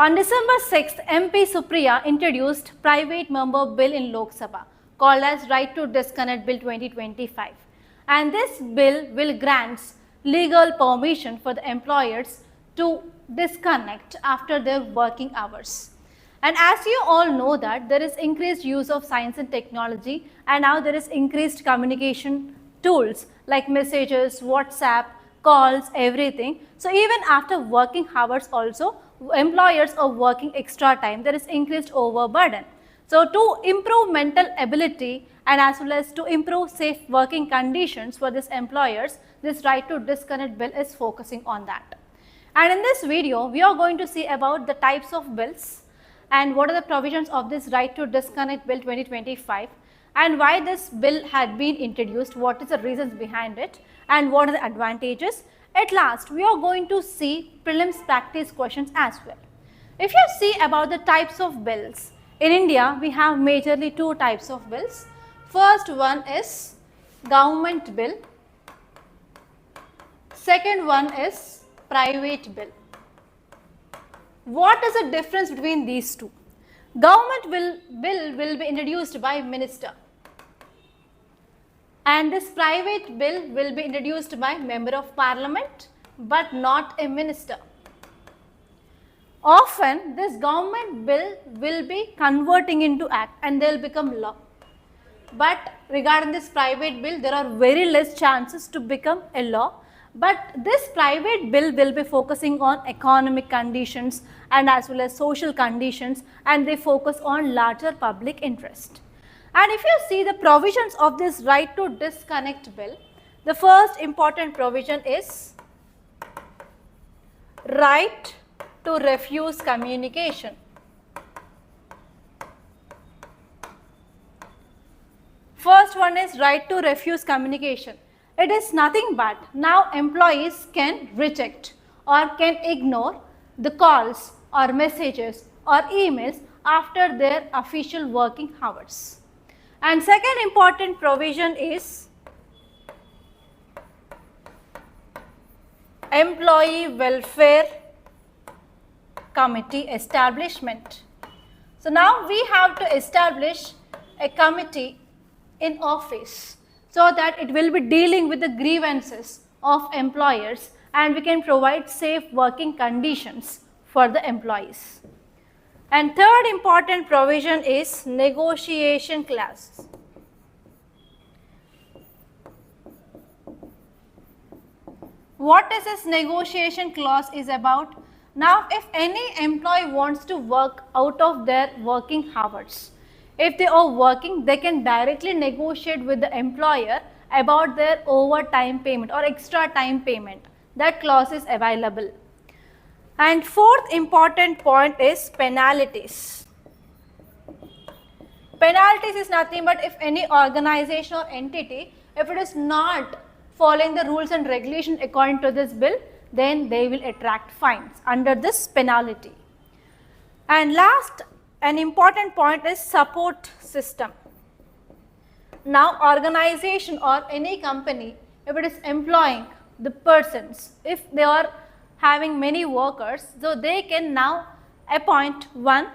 On December 6th, MP Supriya introduced private member bill in Lok Sabha called as Right to Disconnect Bill 2025. And this bill will grant legal permission for the employers to disconnect after their working hours. And as you all know that there is increased use of science and technology, and now there is increased communication tools like messages, WhatsApp, calls, everything. So even after working hours also, employers are working extra time. There is increased overburden. So to improve mental ability and as well as to improve safe working conditions for these employers, this Right to Disconnect bill is focusing on that. And in this video, we are going to see about the types of bills and what are the provisions of this Right to Disconnect Bill 2025 and why this bill had been introduced, what is the reasons behind it and what are the advantages. At last, we are going to see prelims practice questions as well. If you see about the types of bills, in India, we have majorly two types of bills. First one is government bill. Second one is private bill. What is the difference between these two? Government bill will be introduced by minister, and this private bill will be introduced by member of parliament but not a minister. Often this government bill will be converting into act and they will become law. But regarding this private bill, there are very less chances to become a law. But this private bill will be focusing on economic conditions and as well as social conditions, and they focus on larger public interest. And if you see the provisions of this Right to Disconnect bill, the first important provision is right to refuse communication. First one is right to refuse communication. It is nothing but now employees can reject or can ignore the calls or messages or emails after their official working hours. And second important provision is employee welfare committee establishment. So now we have to establish a committee in office so that it will be dealing with the grievances of employers and we can provide safe working conditions for the employees. And third important provision is negotiation clause. What is this negotiation clause is about? Now if any employee wants to work out of their working hours, if they are working, they can directly negotiate with the employer about their overtime payment or extra time payment. That clause is available. And fourth important point is penalties. Penalties is nothing but if any organization or entity, if it is not following the rules and regulations according to this bill, then they will attract fines under this penalty. And last, an important point is support system. Now organization or any company, if it is employing the persons, if they are having many workers, so they can now appoint one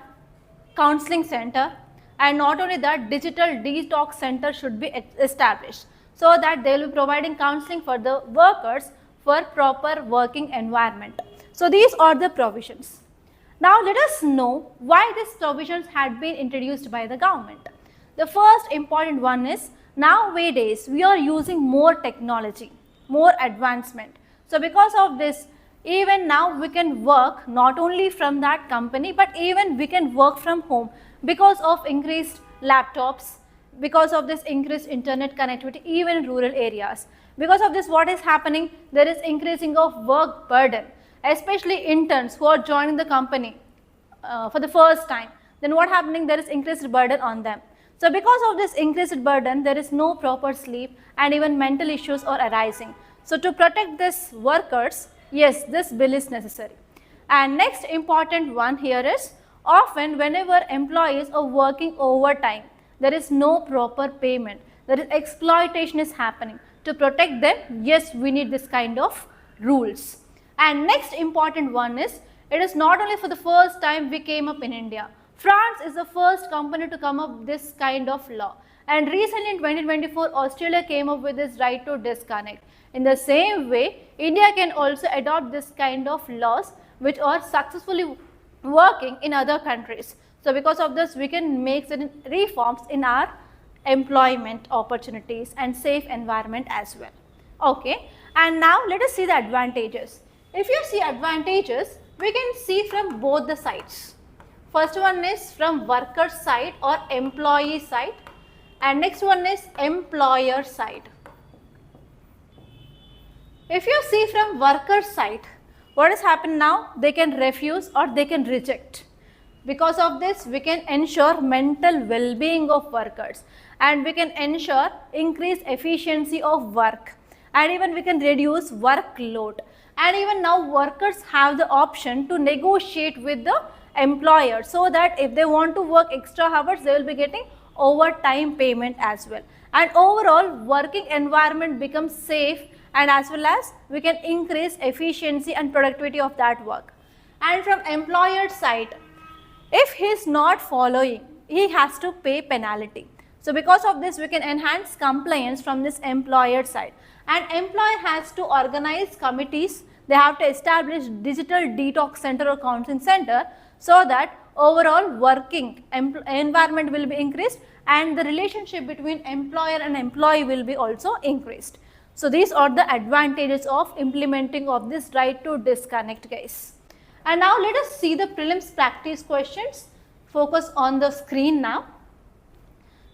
counseling center, and not only that, digital detox center should be established so that they will be providing counseling for the workers for proper working environment. So these are the provisions. Now let us know why these provisions had been introduced by the government. The first important one is nowadays we are using more technology, more advancement. So because of this, even now we can work not only from that company but even we can work from home because of increased laptops, because of this increased internet connectivity even in rural areas. Because of this, what is happening? There is increasing of work burden, especially interns who are joining the company for the first time. Then what happening? There is increased burden on them. So because of this increased burden, there is no proper sleep and even mental issues are arising. So to protect these workers, yes, this bill is necessary. And next important one here is often whenever employees are working overtime, there is no proper payment. There is exploitation is happening. To protect them, yes, we need this kind of rules. And next important one is It is not only for the first time we came up in India. France is the first company to come up with this kind of law. And recently in 2024, Australia came up with this right to disconnect. In the same way, India can also adopt this kind of laws which are successfully working in other countries. So because of this, we can make certain reforms in our employment opportunities and safe environment as well. Okay, and now let us see the advantages. If you see advantages, we can see from both the sides. First one is from worker side or employee side, and next one is employer side. If you see from worker side, what has happened now? They can refuse or they can reject. Because of this, we can ensure mental well-being of workers, and we can ensure increased efficiency of work, and even we can reduce workload. And even now workers have the option to negotiate with the employer, so that if they want to work extra hours, they will be getting overtime payment as well. And overall working environment becomes safe, and as well as we can increase efficiency and productivity of that work. And from employer side, if he is not following, he has to pay penalty. So because of this, we can enhance compliance from this employer side. And employer has to organize committees. They have to establish digital detox center or counseling center, so that overall working environment will be increased and the relationship between employer and employee will be also increased. So these are the advantages of implementing of this right to disconnect, guys. And now let us see the prelims practice questions. Focus on the screen now.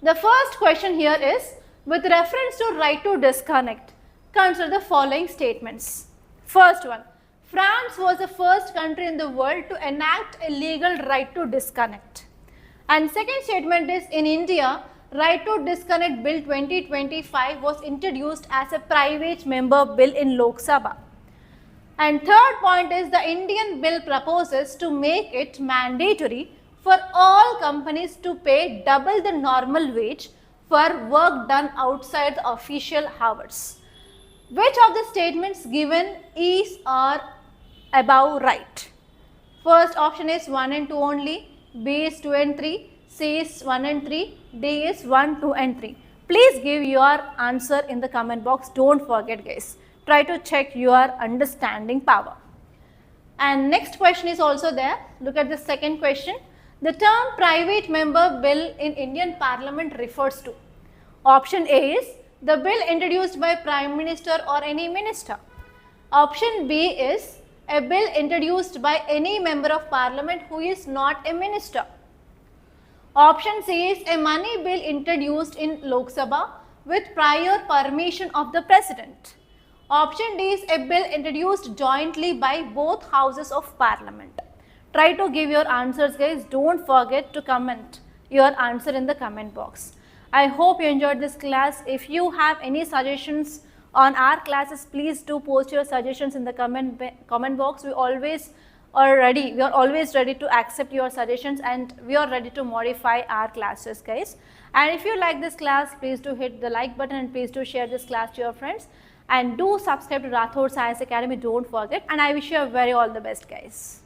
The first question here is, with reference to right to disconnect, consider the following statements. First one, France was the first country in the world to enact a legal right to disconnect. And second statement is, in India, Right to Disconnect Bill 2025 was introduced as a private member bill in Lok Sabha. And third point is, the Indian bill proposes to make it mandatory for all companies to pay double the normal wage for work done outside the official hours. Which of the statements given is or above right? First option is 1 and 2 only, B is 2 and 3, C is 1 and 3, D is 1, 2 and 3. Please give your answer in the comment box. Don't forget, guys. Try to check your understanding power. And next question is also there. Look at the second question. The term private member bill in Indian Parliament refers to. Option A is the bill introduced by Prime Minister or any minister. Option B is a bill introduced by any member of Parliament who is not a minister. Option C is a money bill introduced in Lok Sabha with prior permission of the President. Option D is a bill introduced jointly by both houses of Parliament. Try to give your answers, guys. Don't forget to comment your answer in the comment box. I hope you enjoyed this class. If you have any suggestions on our classes, please do post your suggestions in the comment box. We are always ready to accept your suggestions, and we are ready to modify our classes, guys. And if you like this class, please do hit the like button and please do share this class to your friends. And do subscribe to Rathods IAS Academy, don't forget. And I wish you a very all the best, guys.